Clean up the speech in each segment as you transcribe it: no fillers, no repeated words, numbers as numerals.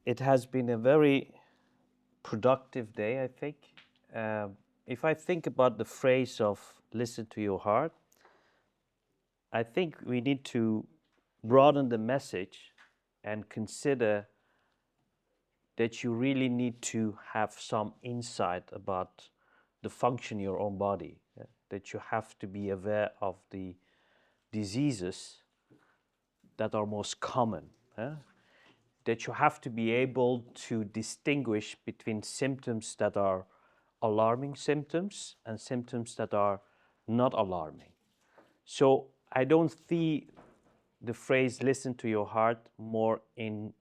It has been a very productive day, I think. If I think about the phrase of listen to your heart, I think we need to broaden the message and consider that you really need to have some insight about the function of your own body, that you have to be aware of the diseases that are most common, that you have to be able to distinguish between symptoms that are alarming symptoms and symptoms that are not alarming. So I don't see the phrase listen to your heart more in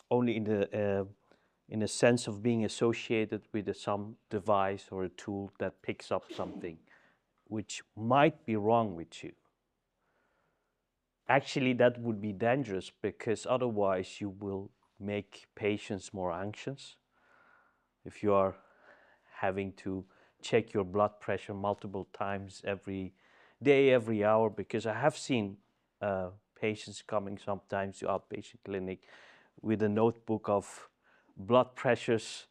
only in a sense of being associated with some device or a tool that picks up something which might be wrong with you. Actually, that would be dangerous because otherwise you will make patients more anxious. If you are having to check your blood pressure multiple times every day, every hour, because I have seen patients coming sometimes to outpatient clinic with a notebook of blood pressures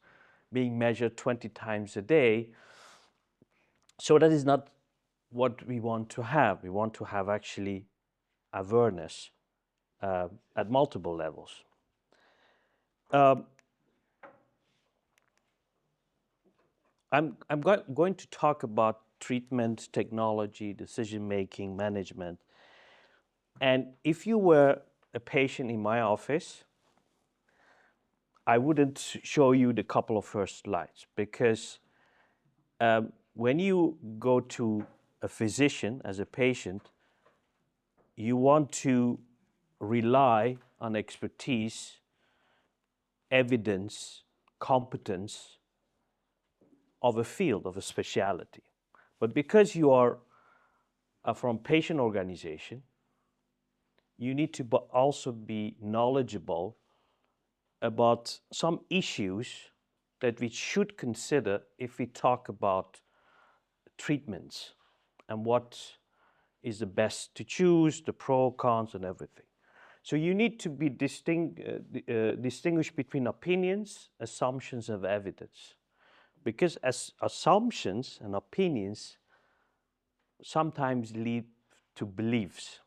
being measured 20 times a day. So that is not what we want to have. We want to have actually awareness at multiple levels. Um, I'm going to talk about treatment, technology, decision making, management. And if you were a patient in my office, I wouldn't show you the couple of first slides because when you go to a physician as a patient, you want to rely on expertise, evidence, competence of a field, of a specialty. But because you are from patient organization, you need to also be knowledgeable about some issues that we should consider if we talk about treatments and what is the best to choose, the pro, cons, and everything. So you need to be distinguish between opinions, assumptions, and evidence. Because as assumptions and opinions sometimes lead to beliefs.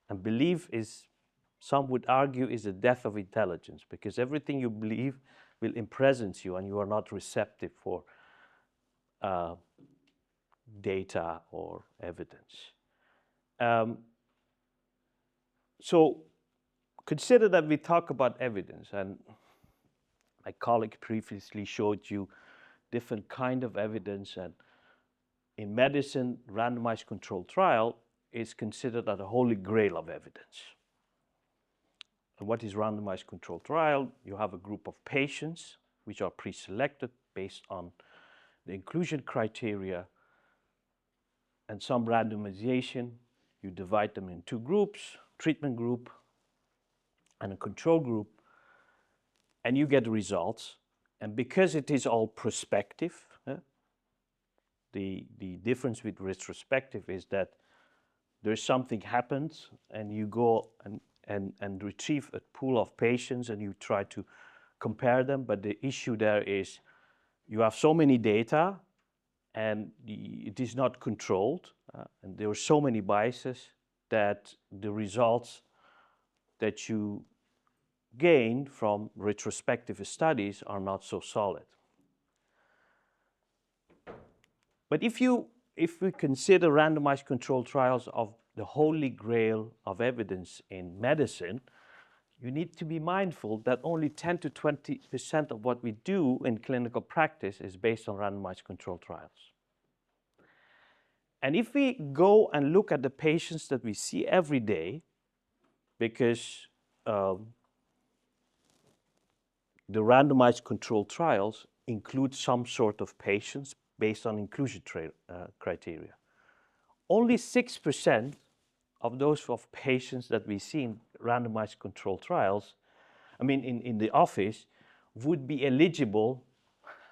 And belief is, some would argue, is the death of intelligence because everything you believe will imprison you and you are not receptive for data or evidence. So consider that we talk about evidence, and my colleague previously showed you different kind of evidence, and in medicine, randomized controlled trial is considered as a holy grail of evidence. And what is randomized controlled trial? You have a group of patients which are pre-selected based on the inclusion criteria and some randomization. You divide them in two groups, treatment group and a control group, and you get the results. And because it is all prospective, the difference with retrospective is that there's something happens and you go and retrieve a pool of patients and you try to compare them. But the issue there is you have so many data and it is not controlled. And there are so many biases that the results that you gain from retrospective studies are not so solid. But if we consider randomized controlled trials of the holy grail of evidence in medicine, you need to be mindful that only 10 to 20% of what we do in clinical practice is based on randomized controlled trials. And if we go and look at the patients that we see every day, because the randomized controlled trials include some sort of patients based on inclusion criteria. Only 6% of those of patients that we see in randomized controlled trials, in the office, would be eligible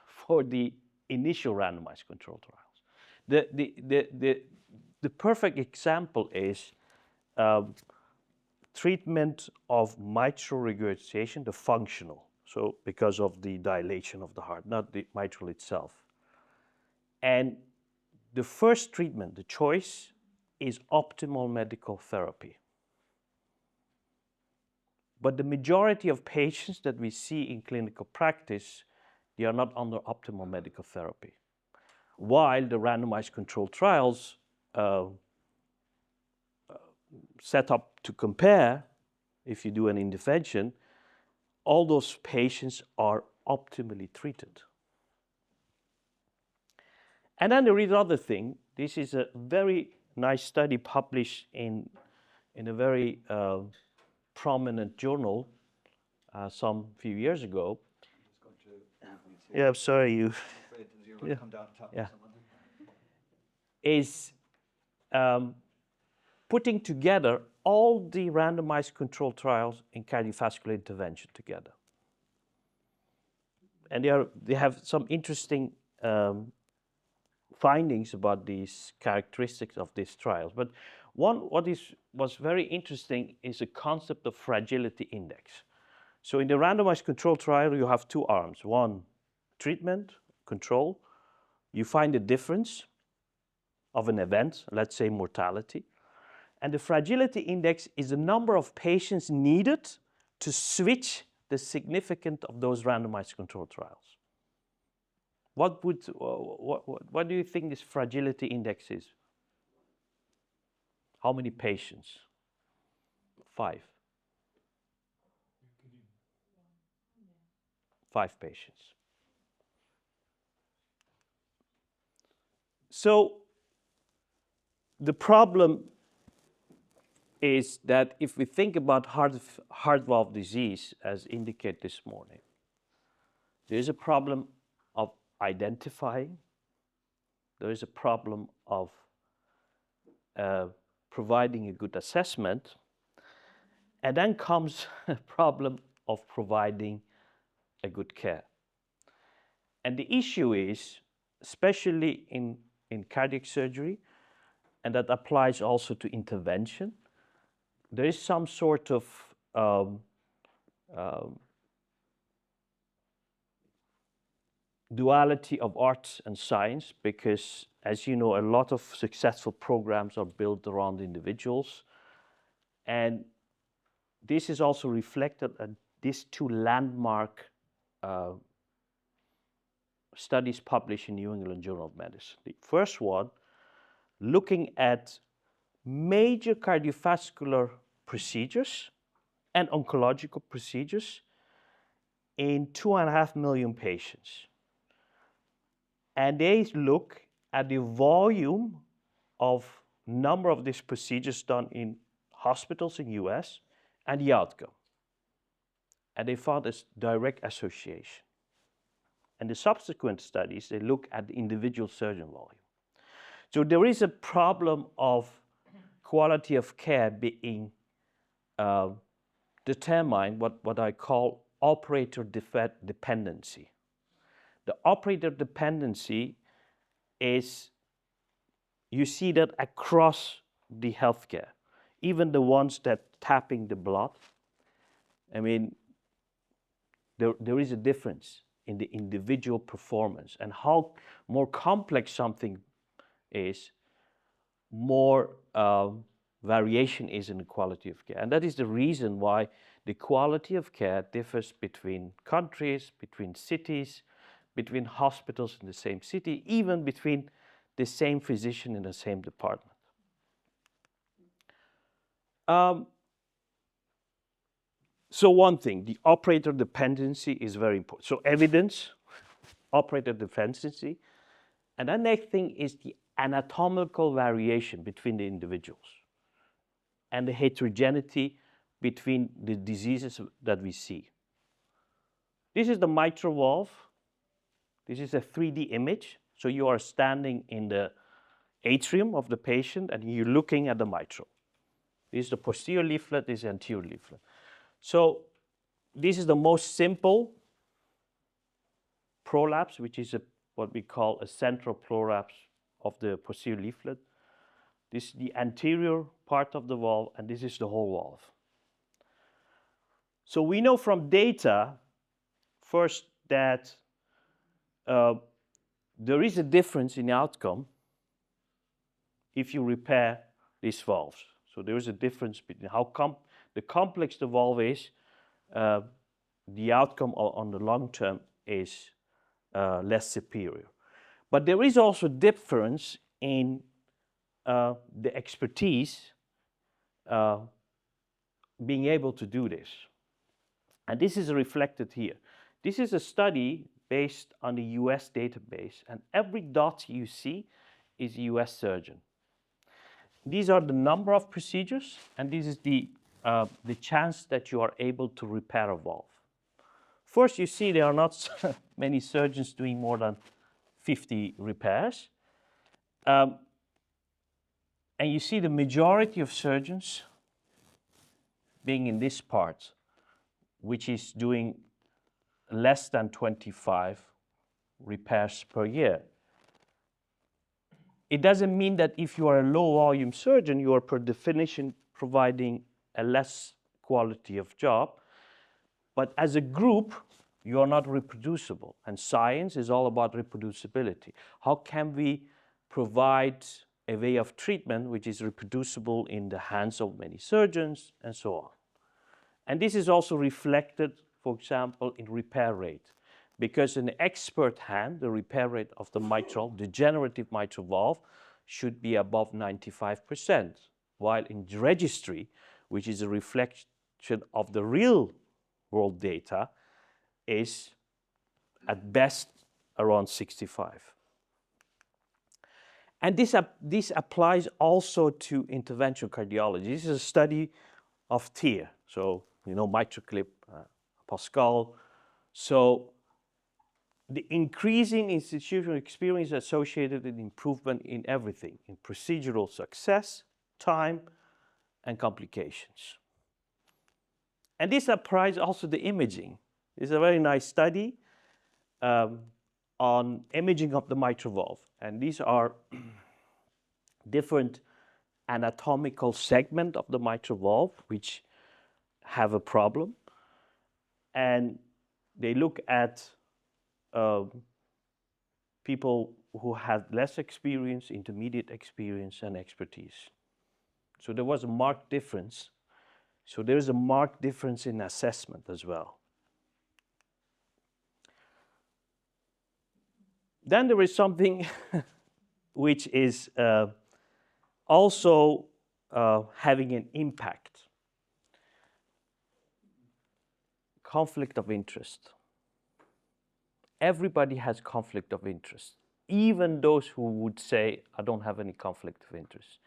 for the initial randomized controlled trials. The perfect example is treatment of mitral regurgitation, the functional, so because of the dilation of the heart, not the mitral itself. And the first treatment, the choice, is optimal medical therapy. But the majority of patients that we see in clinical practice, they are not under optimal medical therapy. While the randomized controlled trials set up to compare, if you do an intervention, all those patients are optimally treated. And then there is another thing. This is a very nice study published in a very prominent journal some few years ago. Yeah, I'm sorry, you. Yeah. Yeah. Is putting together all the randomized controlled trials in cardiovascular intervention together. And they have some interesting findings about these characteristics of these trials. But what was very interesting is the concept of fragility index. So in the randomized controlled trial, you have two arms. One, treatment, control. You find the difference of an event, let's say mortality. And the fragility index is the number of patients needed to switch the significance of those randomized controlled trials. What do you think this fragility index is? How many patients? 5. 5 patients. So the problem is that if we think about heart valve disease, as indicated this morning, there is a problem of identifying, there is a problem of providing a good assessment, and then comes a problem of providing a good care. And the issue is, especially in cardiac surgery, and that applies also to intervention, there is some sort of duality of art and science, because, as you know, a lot of successful programs are built around individuals. And this is also reflected in these 2 landmark studies published in New England Journal of Medicine. The first one, looking at major cardiovascular procedures and oncological procedures in 2.5 million patients. And they look at the volume of number of these procedures done in hospitals in the US and the outcome. And they found this direct association. And the subsequent studies, they look at the individual surgeon volume. So there is a problem of quality of care being determined, what I call operator dependency. The operator dependency is, you see that across the healthcare, even the ones that tapping the blood. I mean, there is a difference in the individual performance, and how more complex something is, more variation is in the quality of care. And that is the reason why the quality of care differs between countries, between cities, between hospitals in the same city, even between the same physician in the same department. So one thing, the operator dependency is very important. So evidence, operator dependency, and the next thing is the anatomical variation between the individuals and the heterogeneity between the diseases that we see. This is the mitral valve. This is a 3D image. So you are standing in the atrium of the patient and you're looking at the mitral. This is the posterior leaflet, this is the anterior leaflet. So this is the most simple prolapse, which is what we call a central prolapse of the posterior leaflet. This is the anterior part of the valve, and this is the whole valve. So we know from data, first, that there is a difference in outcome if you repair these valves. So there is a difference between how the complex the valve is, the outcome on the long term is less superior. But there is also a difference in the expertise being able to do this. And this is reflected here. This is a study based on the US database, and every dot you see is a US surgeon. These are the number of procedures, and this is the chance that you are able to repair a valve. First, you see there are not many surgeons doing more than 50 repairs. And you see the majority of surgeons being in this part, which is doing less than 25 repairs per year. It doesn't mean that if you are a low volume surgeon, you are per definition providing a less quality of job. But as a group, you are not reproducible. And science is all about reproducibility. How can we provide a way of treatment which is reproducible in the hands of many surgeons and so on? And this is also reflected, for example, in repair rate. Because in the expert hand, the repair rate of the mitral, degenerative mitral valve, should be above 95%, while in the registry, which is a reflection of the real world data, is at best around 65. And this applies also to interventional cardiology. This is a study of TEER, so you know MitraClip, Pascal. So the increasing institutional experience associated with improvement in everything, in procedural success, time, and complications. And this applies also to imaging. It's a very nice study on imaging of the mitral valve. And these are different anatomical segments of the mitral valve which have a problem. And they look at people who had less experience, intermediate experience, and expertise. So there was a marked difference. So there is a marked difference in assessment as well. Then there is something which is also having an impact. Conflict of interest. Everybody has conflict of interest, even those who would say, I don't have any conflict of interest.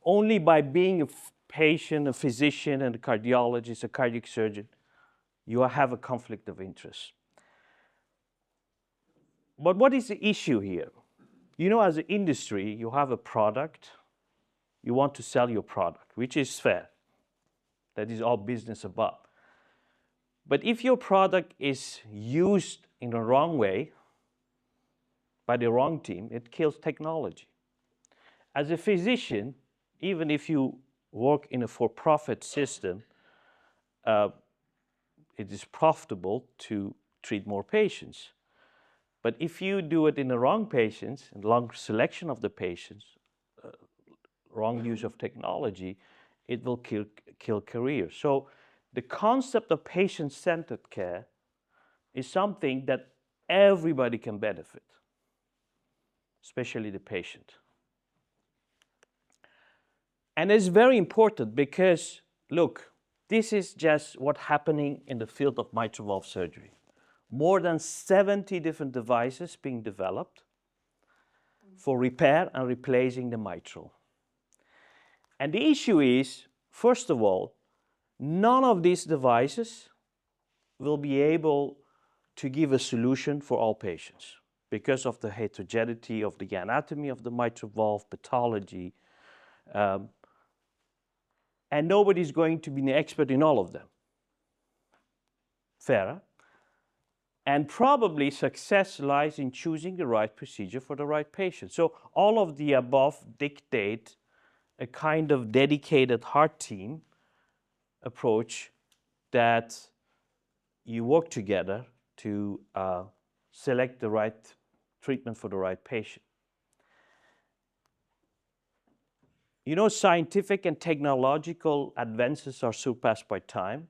Only by being a patient, a physician, and a cardiologist, a cardiac surgeon, you have a conflict of interest. But what is the issue here? You know, as an industry, you have a product, you want to sell your product, which is fair. That is all business about. But if your product is used in the wrong way, by the wrong team, it kills technology. As a physician, even if you work in a for-profit system, it is profitable to treat more patients. But if you do it in the wrong patients, and wrong selection of the patients, wrong use of technology, it will kill careers. So the concept of patient-centered care is something that everybody can benefit, especially the patient. And it's very important because, look, this is just what's happening in the field of mitral valve surgery. More than 70 different devices being developed for repair and replacing the mitral. And the issue is, first of all, none of these devices will be able to give a solution for all patients because of the heterogeneity of the anatomy of the mitral valve, pathology, and nobody's going to be an expert in all of them. Fair? And probably success lies in choosing the right procedure for the right patient. So all of the above dictate a kind of dedicated heart team approach that you work together to select the right treatment for the right patient. You know, scientific and technological advances are surpassed by time.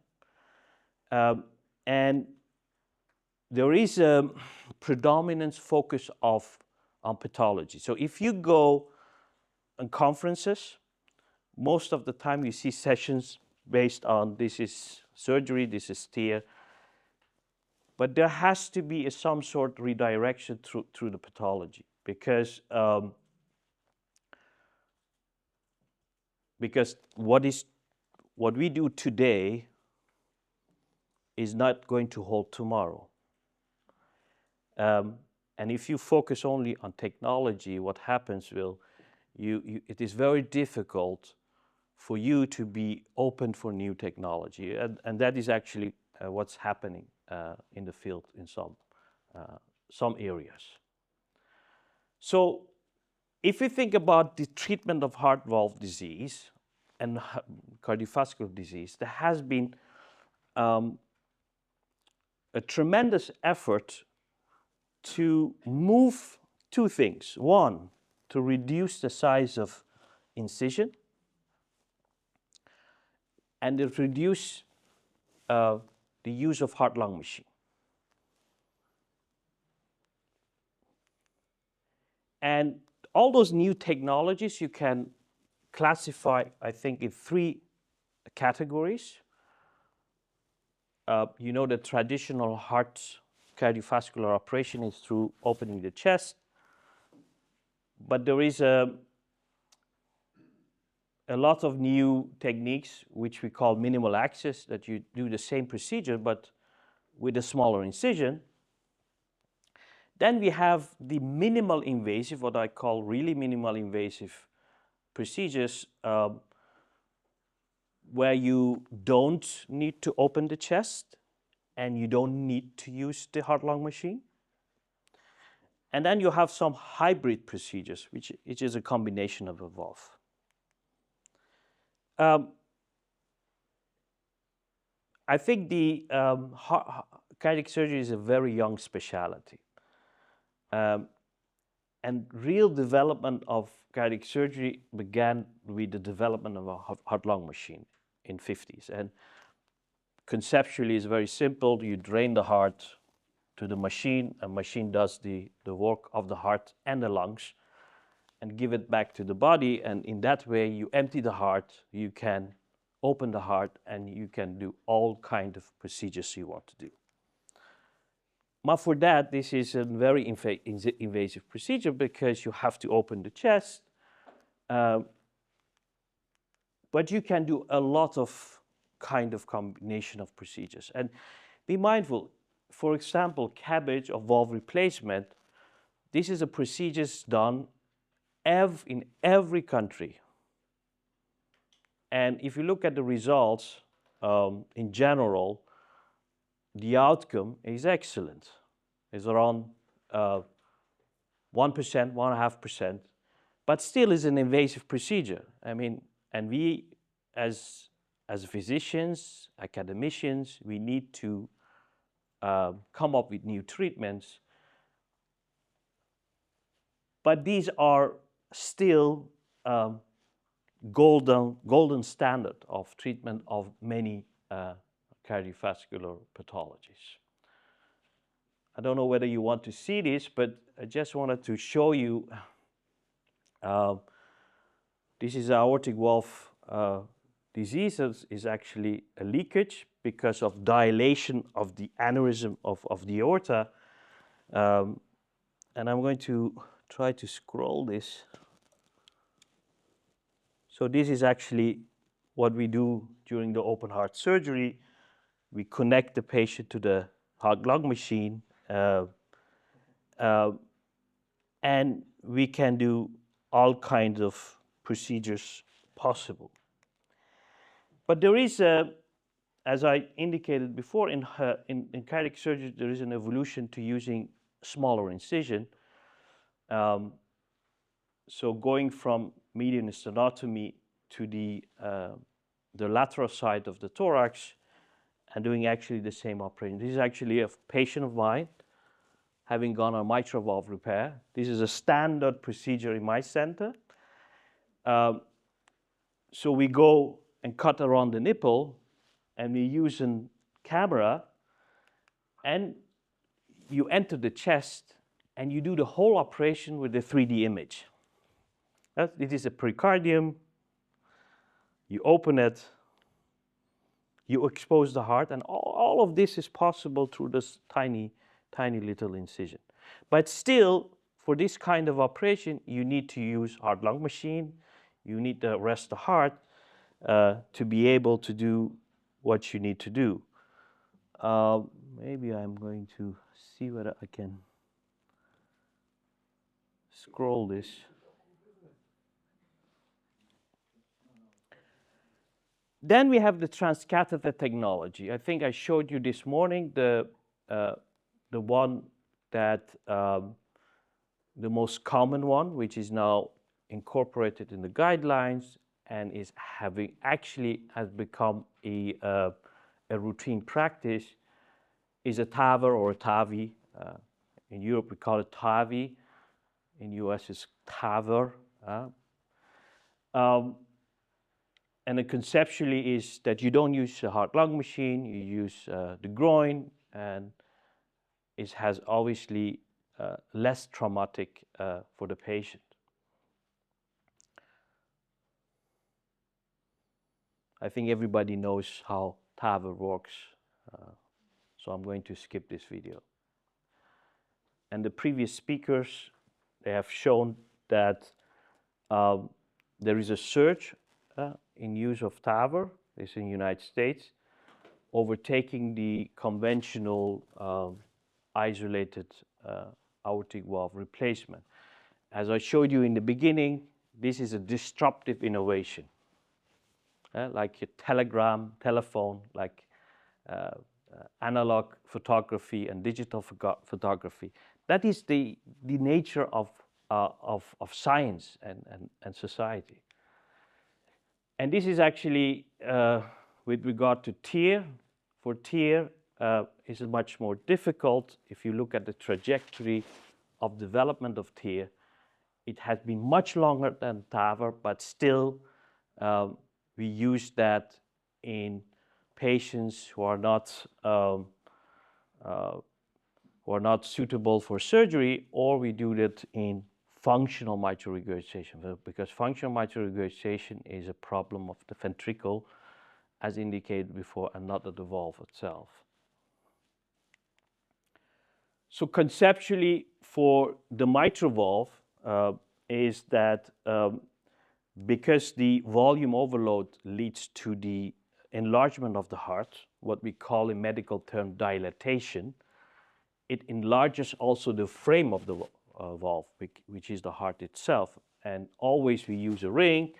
And there is a predominant focus on pathology. So if you go on conferences, most of the time you see sessions based on this is surgery, this is TEER. But there has to be some sort of redirection through the pathology because what we do today is not going to hold tomorrow. And if you focus only on technology, what happens it is very difficult for you to be open for new technology. And that is actually what's happening in the field in some areas. So if we think about the treatment of heart valve disease and cardiovascular disease, there has been a tremendous effort to move two things. One, to reduce the size of incision and to reduce the use of heart-lung machine. And all those new technologies you can classify, I think, in three categories. You know, the traditional heart cardiovascular operation is through opening the chest, but there is a lot of new techniques which we call minimal access, that you do the same procedure but with a smaller incision. Then we have the minimal invasive, what I call really minimal invasive procedures, where you don't need to open the chest and you don't need to use the heart-lung machine. And then you have some hybrid procedures, which is a combination of both. I think the cardiac surgery is a very young specialty. And real development of cardiac surgery began with the development of a heart-lung machine in 50s. And conceptually, it's very simple. You drain the heart to the machine. A machine does the work of the heart and the lungs and give it back to the body. And in that way, you empty the heart, you can open the heart, and you can do all kinds of procedures you want to do. But for that, this is a very invasive procedure because you have to open the chest. But you can do a lot of kind of combination of procedures. And be mindful, for example, CABG or valve replacement, this is a procedure done in every country. And if you look at the results, in general, the outcome is excellent. It's around 1%, 1.5%, but still is an invasive procedure. I mean, and we as physicians, academicians, we need to come up with new treatments. But these are still golden standard of treatment of many cardiovascular pathologies. I don't know whether you want to see this, but I just wanted to show you. This is aortic valve disease. Is actually a leakage because of dilation of the aneurysm of the aorta. And I'm going to try to scroll this. So this is actually what we do during the open heart surgery. We connect the patient to the heart-lung machine, and we can do all kinds of procedures possible. But there is, as I indicated before, in cardiac surgery, there is an evolution to using smaller incision. So going from median sternotomy to the lateral side of the thorax, and doing actually the same operation. This is actually a patient of mine having gone on mitral valve repair. This is a standard procedure in my center. So we go and cut around the nipple, and we use a camera, and you enter the chest, and you do the whole operation with a 3D image. It is a pericardium. You open it, you expose the heart, and all of this is possible through this tiny little incision. But still, for this kind of operation, you need to use heart-lung machine. You need to rest the heart to be able to do what you need to do. Maybe I'm going to see whether I can scroll this. Then we have the transcatheter technology. I think I showed you this morning the one that the most common one, which is now incorporated in the guidelines and is has become a routine practice, is a TAVR or a TAVI. In Europe we call it TAVI. In US it's TAVR. And it conceptually is that you don't use a heart-lung machine, you use the groin, and it has obviously less traumatic for the patient. I think everybody knows how TAVR works, so I'm going to skip this video. And the previous speakers, they have shown that there is a surge in use of TAVR, is in the United States, overtaking the conventional isolated aortic valve replacement. As I showed you in the beginning, this is a disruptive innovation. Like your telephone, like analog photography and digital photography. That is the nature of science and society. And this is actually, with regard to TEER, for TEER, is much more difficult. If you look at the trajectory of development of TEER, it has been much longer than TAVR, but still we use that in patients who are not suitable for surgery, or we do that in functional mitral regurgitation, because functional mitral regurgitation is a problem of the ventricle, as indicated before, and not of the valve itself. So conceptually, for the mitral valve, is that because the volume overload leads to the enlargement of the heart, what we call in medical term dilatation, it enlarges also the frame of the valve, which is the heart itself. And always we use a ring,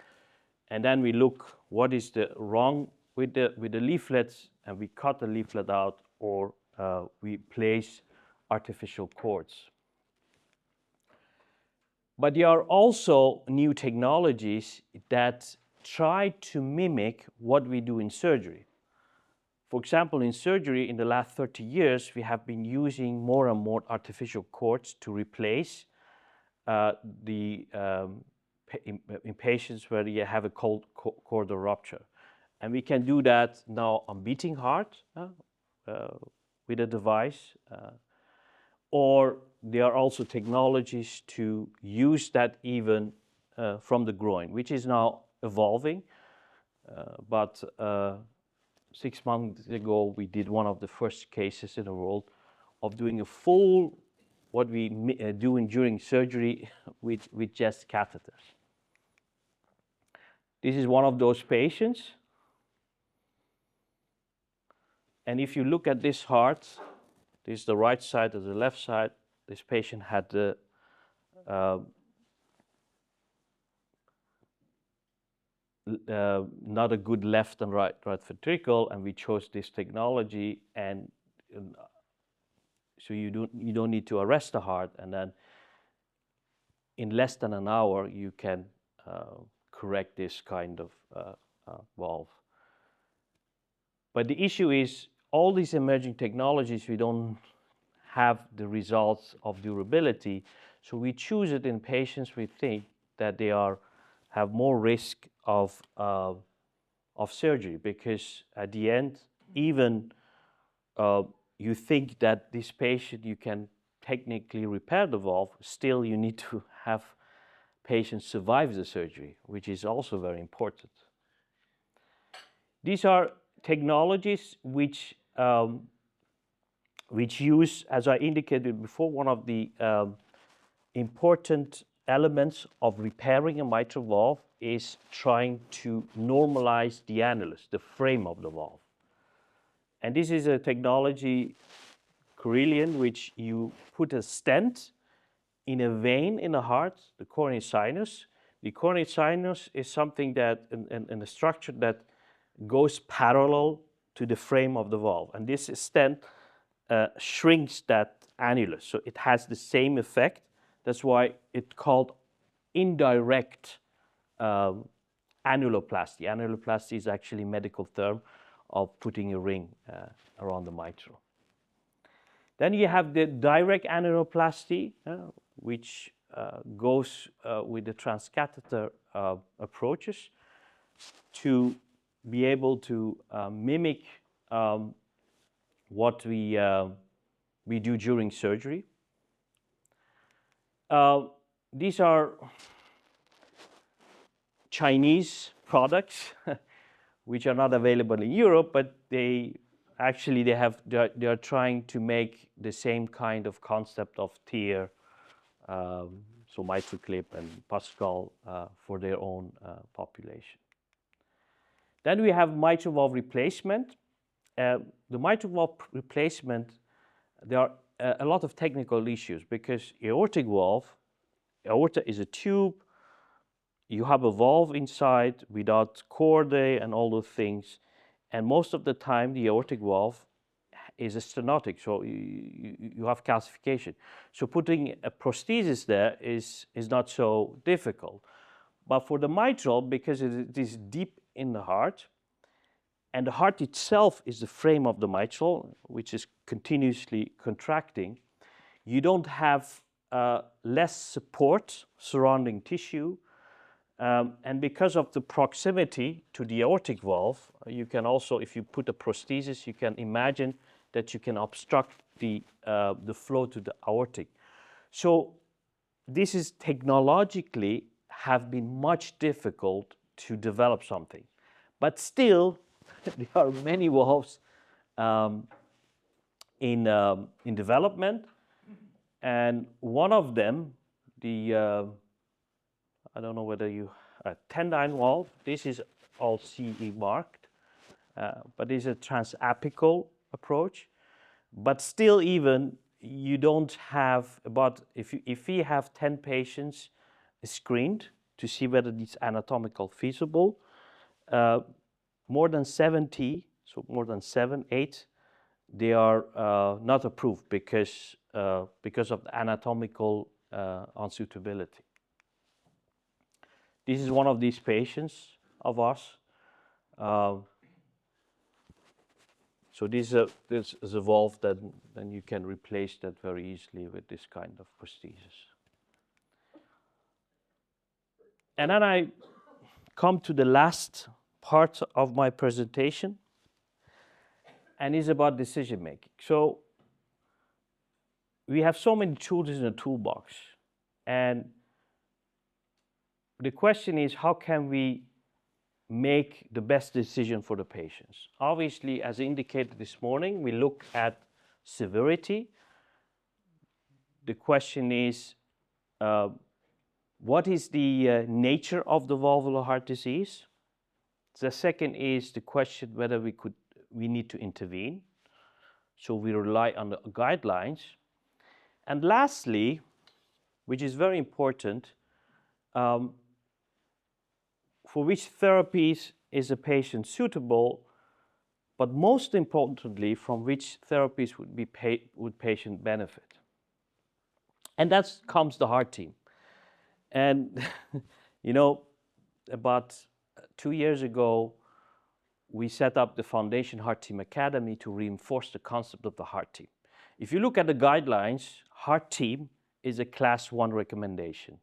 and then we look what is the wrong with the leaflets, and we cut the leaflet out, or we place artificial cords. But there are also new technologies that try to mimic what we do in surgery. For example, in surgery, in the last 30 years, we have been using more and more artificial cords to replace in patients where you have a cold chordal rupture. And we can do that now on beating heart with a device. Or there are also technologies to use that even from the groin, which is now evolving. But 6 months ago, we did one of the first cases in the world of doing a full, what we do during surgery with just catheters. This is one of those patients. And if you look at this heart, this is the right side or the left side. This patient had the not a good left and right ventricle, and we chose this technology, and so you don't need to arrest the heart, and then in less than an hour you can correct this kind of valve. But the issue is all these emerging technologies, we don't have the results of durability. So we choose it in patients we think that they have more risk of surgery, because at the end, even you think that this patient, you can technically repair the valve, still you need to have patients survive the surgery, which is also very important. These are technologies which use, as I indicated before, one of the important elements of repairing a mitral valve is trying to normalize the annulus, the frame of the valve. And this is a technology, Correlian, which you put a stent in a vein in the heart, the coronary sinus. The coronary sinus is something that, in a structure that goes parallel to the frame of the valve. And this stent shrinks that annulus. So it has the same effect. That's why it's called indirect annuloplasty. Annuloplasty is actually a medical term of putting a ring around the mitral. Then you have the direct annuloplasty, which goes with the transcatheter approaches to be able to mimic what we do during surgery. These are Chinese products which are not available in Europe, but they are trying to make the same kind of concept of tear, so MitraClip and Pascal for their own population. Then we have mitral valve replacement. The mitral valve replacement, there are a lot of technical issues, because aortic valve, aorta is a tube. You have a valve inside without chordae and all those things. And most of the time, the aortic valve is a stenotic, so you have calcification. So putting a prosthesis there is not so difficult. But for the mitral, because it is deep in the heart, and the heart itself is the frame of the mitral, which is continuously contracting, you don't have less support surrounding tissue. And because of the proximity to the aortic valve, you can also, if you put a prosthesis, you can imagine that you can obstruct the flow to the aortic. So this is technologically have been much difficult to develop something. But still, there are many valves in development. And one of them, I don't know whether you, Tendyne valve, this is all CE marked, but it's a transapical approach. But still, even you don't have about, if we have 10 patients screened to see whether it's anatomical feasible, more than 70, so more than 7, 8, they are not approved because of the anatomical unsuitability. This is one of these patients of us. So this is a valve that then you can replace that very easily with this kind of prosthesis. And then I come to the last part of my presentation, and it's about decision making. So we have so many tools in the toolbox, and the question is, how can we make the best decision for the patients? Obviously, as indicated this morning, we look at severity. The question is, what is the nature of the valvular heart disease? The second is the question whether we need to intervene. So we rely on the guidelines. And lastly, which is very important, for which therapies is a patient suitable, but most importantly, from which therapies would patient benefit. And that comes the heart team. And, about 2 years ago, we set up the Foundation Heart Team Academy to reinforce the concept of the heart team. If you look at the guidelines, heart team is a class 1 recommendation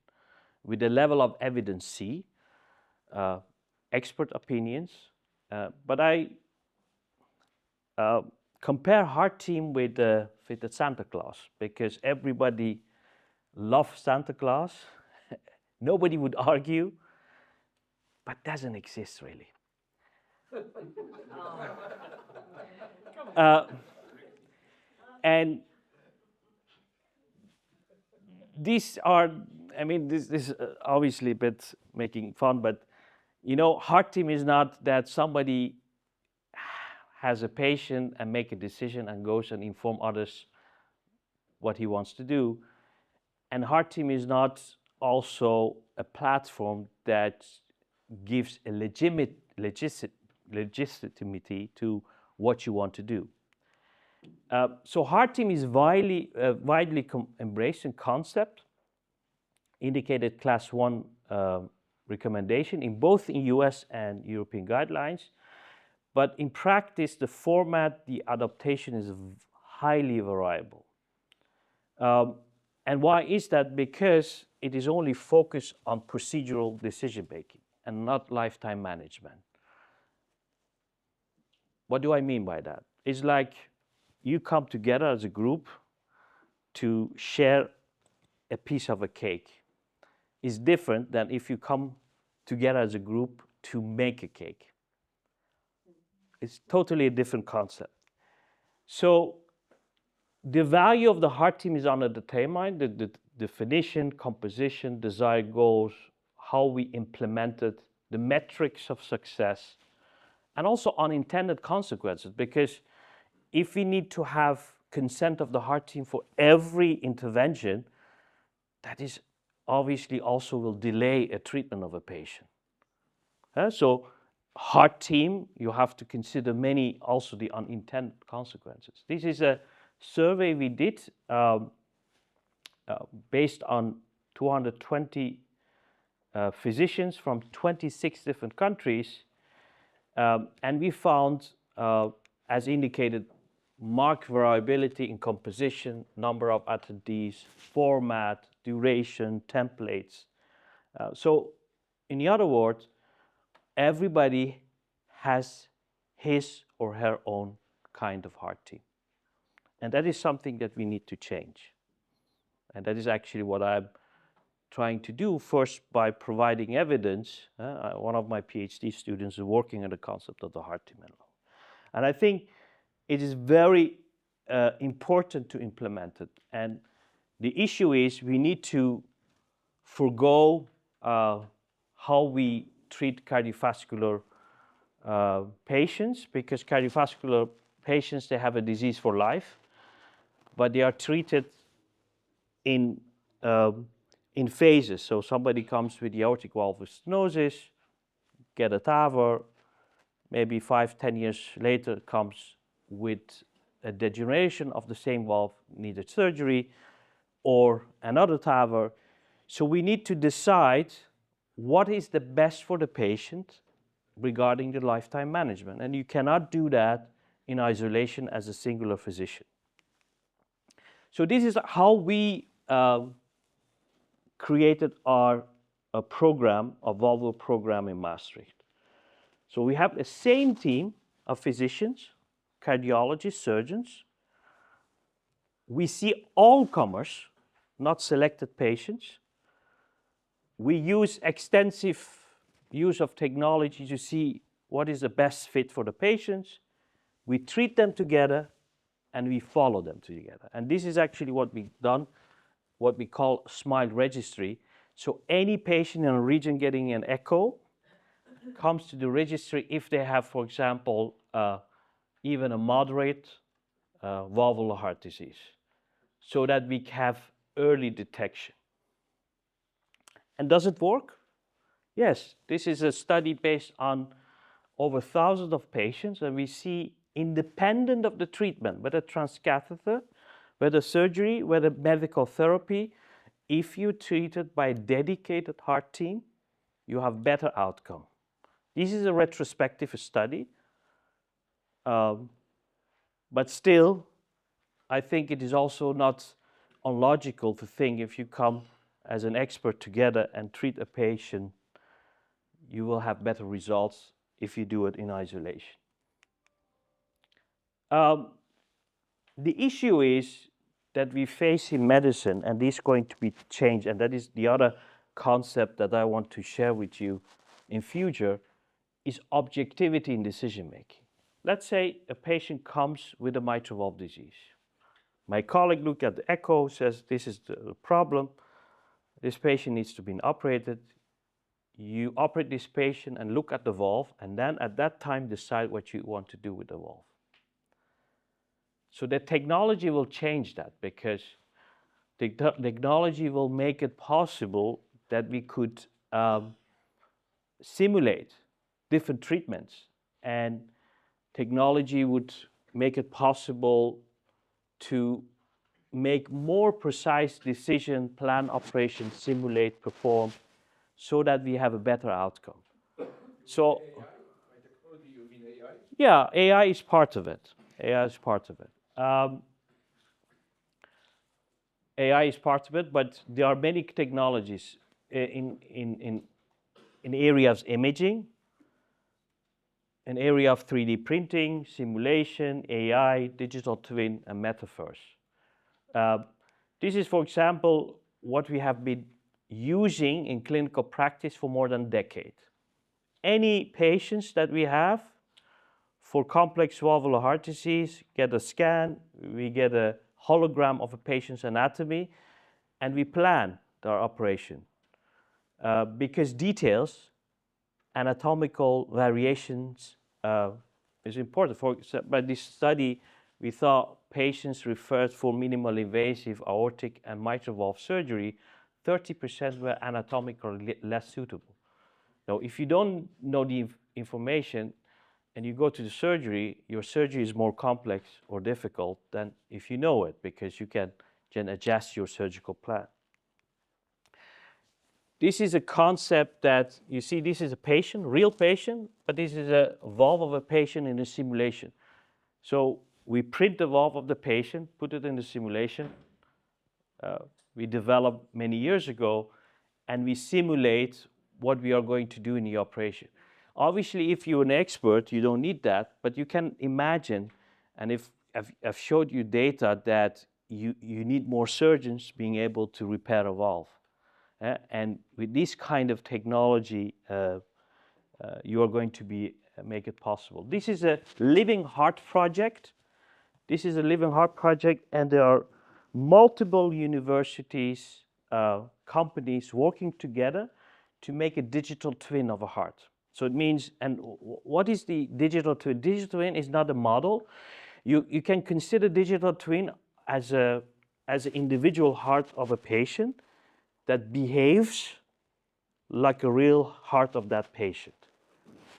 with a level of evidence C, expert opinions, but I compare heart team with the Santa Claus, because everybody loves Santa Claus. Nobody would argue, but doesn't exist really. And these are, I mean, this is obviously a bit making fun, but you know, heart team is not that somebody has a patient and make a decision and goes and inform others what he wants to do. And heart team is not also a platform that gives a legitimacy to what you want to do. So heart team is widely embraced in concept, indicated class 1 recommendation in both in US and European guidelines. But in practice, the format, the adaptation is highly variable. And why is that? Because it is only focused on procedural decision making and not lifetime management. What do I mean by that? It's like you come together as a group to share a piece of a cake. It's different than if you come together as a group to make a cake. It's totally a different concept. So the value of the heart team is under the determined, the definition, composition, desired goals, how we implemented the metrics of success, and also unintended consequences. Because if we need to have consent of the heart team for every intervention, that is obviously also will delay a treatment of a patient. So heart team, you have to consider many also the unintended consequences. This is a survey we did based on 220 physicians from 26 different countries, and we found, as indicated, marked variability in composition, number of attendees, format, duration, templates. So in other words, everybody has his or her own kind of heart team. And that is something that we need to change. And that is actually what I'm trying to do, first by providing evidence. One of my PhD students is working on the concept of the heart team. And I think it is very important to implement it. And the issue is we need to forgo how we treat cardiovascular patients, because cardiovascular patients, they have a disease for life, but they are treated in phases. So somebody comes with aortic valve stenosis, get a TAVR, maybe 5-10 years later comes with a degeneration of the same valve, needed surgery, or another TAVR. So we need to decide what is the best for the patient regarding the lifetime management. And you cannot do that in isolation as a singular physician. So this is how we created our program, a Volvo program in Maastricht. So we have the same team of physicians, cardiologists, surgeons. We see all comers, not selected patients. We use extensive use of technology to see what is the best fit for the patients. We treat them together and we follow them together. And this is actually what we've done, what we call SMILE registry. So any patient in a region getting an echo comes to the registry if they have, for example, even a moderate valvular heart disease, so that we have early detection. And does it work? Yes, this is a study based on over thousands of patients, and we see, independent of the treatment, whether transcatheter, whether surgery, whether medical therapy, if you treat it by a dedicated heart team, you have better outcome. This is a retrospective study, Um, but still, I think it is also not unlogical to think if you come as an expert together and treat a patient, you will have better results if you do it in isolation. Um, the issue is that we face in medicine, and this is going to be changed, and that is the other concept that I want to share with you in future, is objectivity in decision making. Let's say a patient comes with a mitral valve disease. My colleague looked at the echo, says this is the problem, this patient needs to be operated. You operate this patient and look at the valve, and then at that time decide what you want to do with the valve. So the technology will change that, because the technology will make it possible that we could simulate different treatments, and technology would make it possible to make more precise decision, plan operations, simulate, perform, so that we have a better outcome. So, AI? By technology, you mean AI? yeah, AI is part of it. AI is part of it. AI is part of it, but there are many technologies in areas imaging, an area of 3D printing, simulation, AI, digital twin, and metaverse. This is, for example, what we have been using in clinical practice for more than a decade. Any patients that we have for complex valvular heart disease get a scan, we get a hologram of a patient's anatomy, and we plan their operation. Because details, anatomical variations is important. By this study, we thought patients referred for minimal invasive aortic and mitral valve surgery, 30% were anatomically less suitable. Now, if you don't know the information and you go to the surgery, your surgery is more complex or difficult than if you know it, because you can adjust your surgical plan. This is a concept that, you see, this is a patient, real patient, but this is a valve of a patient in a simulation. So we print the valve of the patient, put it in the simulation. We developed many years ago, and we simulate what we are going to do in the operation. Obviously, if you're an expert, you don't need that, but you can imagine, and if I've showed you data that you need more surgeons being able to repair a valve. And with this kind of technology, you are going to make it possible. This is a living heart project. This is a living heart project, and there are multiple universities, companies working together to make a digital twin of a heart. So it means, and what is the digital twin? Digital twin is not a model. You can consider digital twin as an individual heart of a patient that behaves like a real heart of that patient.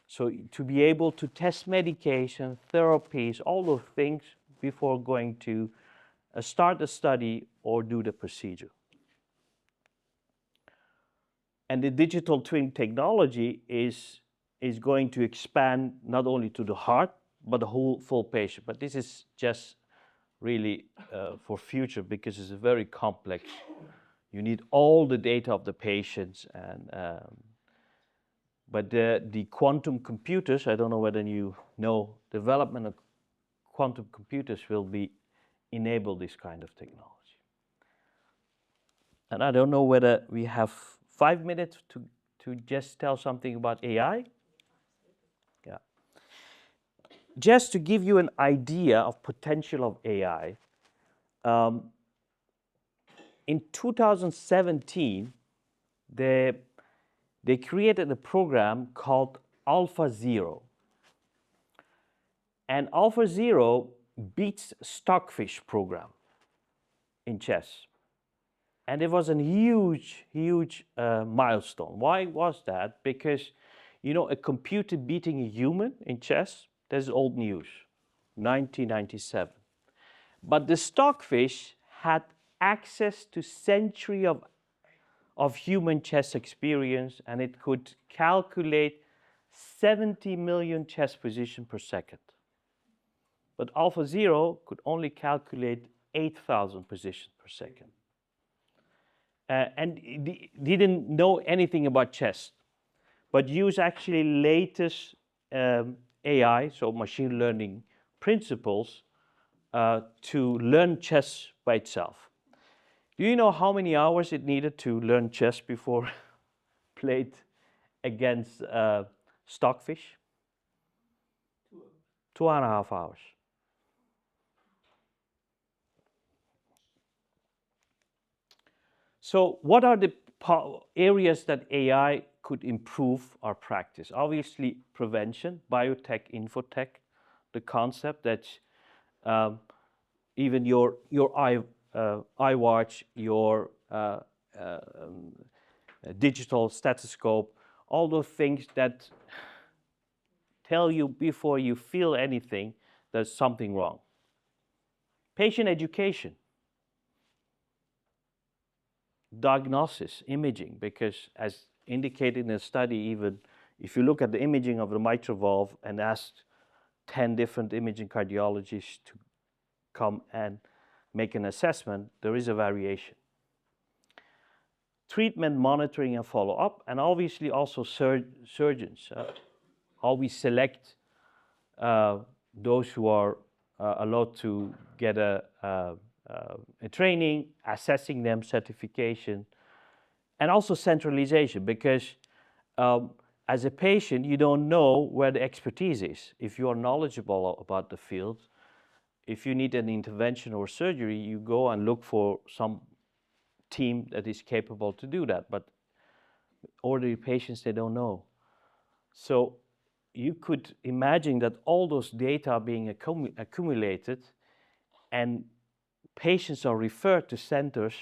So to be able to test medication, therapies, all those things before going to start a study or do the procedure. And the digital twin technology is going to expand not only to the heart, but the whole full patient. But this is just really for future, because it's a very complex. You need all the data of the patients, and but the quantum computers, I don't know whether you know, development of quantum computers will enable this kind of technology. And I don't know whether we have 5 minutes to just tell something about AI. Yeah. Just to give you an idea of potential of AI, in 2017, they created a program called AlphaZero. And AlphaZero beats Stockfish program in chess. And it was a huge, huge milestone. Why was that? Because, you know, a computer beating a human in chess, that's old news, 1997. But the Stockfish had access to century of human chess experience, and it could calculate 70 million chess positions per second. but AlphaZero could only calculate 8,000 positions per second. And didn't know anything about chess, but use actually latest AI, so machine learning principles, to learn chess by itself. Do you know how many hours it needed to learn chess before played against stockfish? 2.5 hours. So what are the areas that AI could improve our practice? Obviously, prevention, biotech, infotech, the concept that even your iWatch, your digital stethoscope, all those things that tell you before you feel anything there's something wrong. Patient education, diagnosis, imaging, because as indicated in a study, even if you look at the imaging of the mitral valve and ask 10 different imaging cardiologists to come and make an assessment, there is a variation. Treatment, monitoring, and follow-up, and obviously also surgeons. How we select those who are allowed to get a training, assessing them, certification, and also centralization, because as a patient, you don't know where the expertise is. If you are knowledgeable about the field, if you need an intervention or surgery, you go and look for some team that is capable to do that. But ordinary patients, they don't know. So you could imagine that all those data are being accumulated, and patients are referred to centers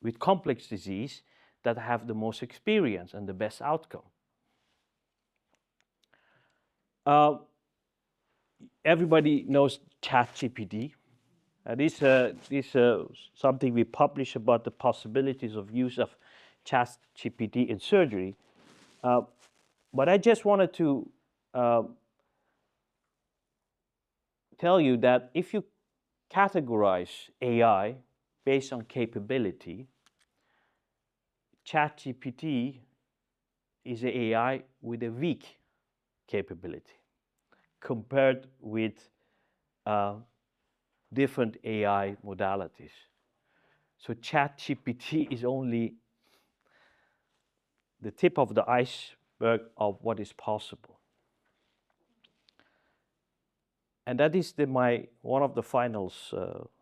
with complex disease that have the most experience and the best outcome. Everybody knows ChatGPT. This is something we publish about the possibilities of use of ChatGPT in surgery. But I just wanted to tell you that if you categorize AI based on capability, ChatGPT is an AI with a weak capability compared with different AI modalities. So ChatGPT is only the tip of the iceberg of what is possible. And that is one of the final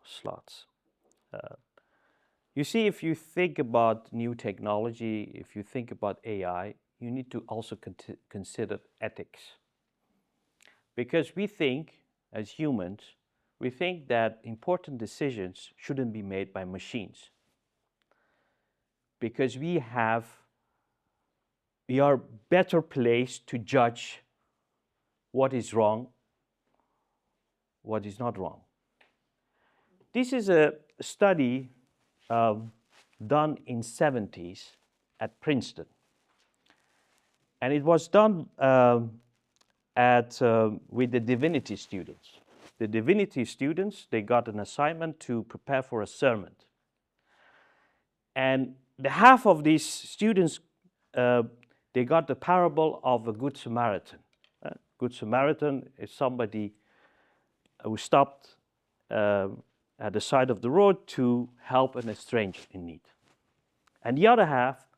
slots. You see, if you think about new technology, if you think about AI, you need to also consider ethics. Because we think, as humans, we think that important decisions shouldn't be made by machines. Because we are better placed to judge what is wrong, what is not wrong. This is a study done in 70s at Princeton. And it was done with the divinity students. The divinity students, they got an assignment to prepare for a sermon. And the half of these students, they got the parable of a Good Samaritan. Good Samaritan is somebody who stopped at the side of the road to help a stranger in need. And the other half,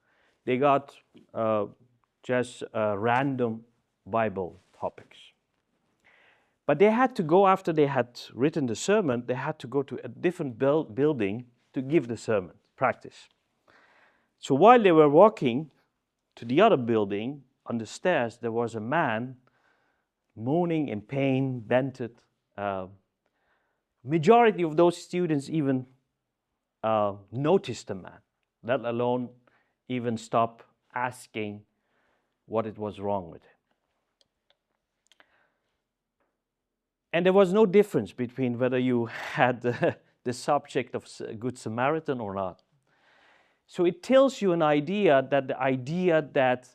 they got just random Bible topics. But they had to go, after they had written the sermon, they had to go to a different building to give the sermon, practice. So while they were walking to the other building, on the stairs, there was a man moaning in pain, bented. Majority of those students even noticed the man, let alone even stop asking what it was wrong with him. And there was no difference between whether you had the subject of Good Samaritan or not. So it tells you an idea that,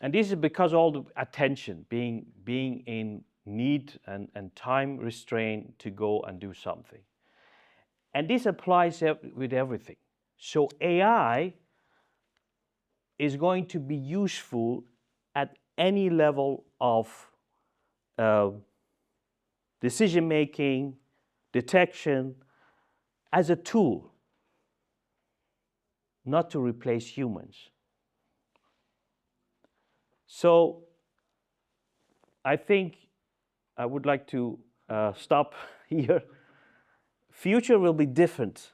and this is because all the attention being in need and time restraint to go and do something. And this applies with everything. So AI is going to be useful at any level of decision making, detection, as a tool, not to replace humans. So I think I would like to stop here. Future will be different,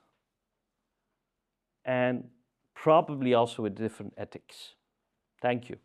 and probably also with different ethics. Thank you.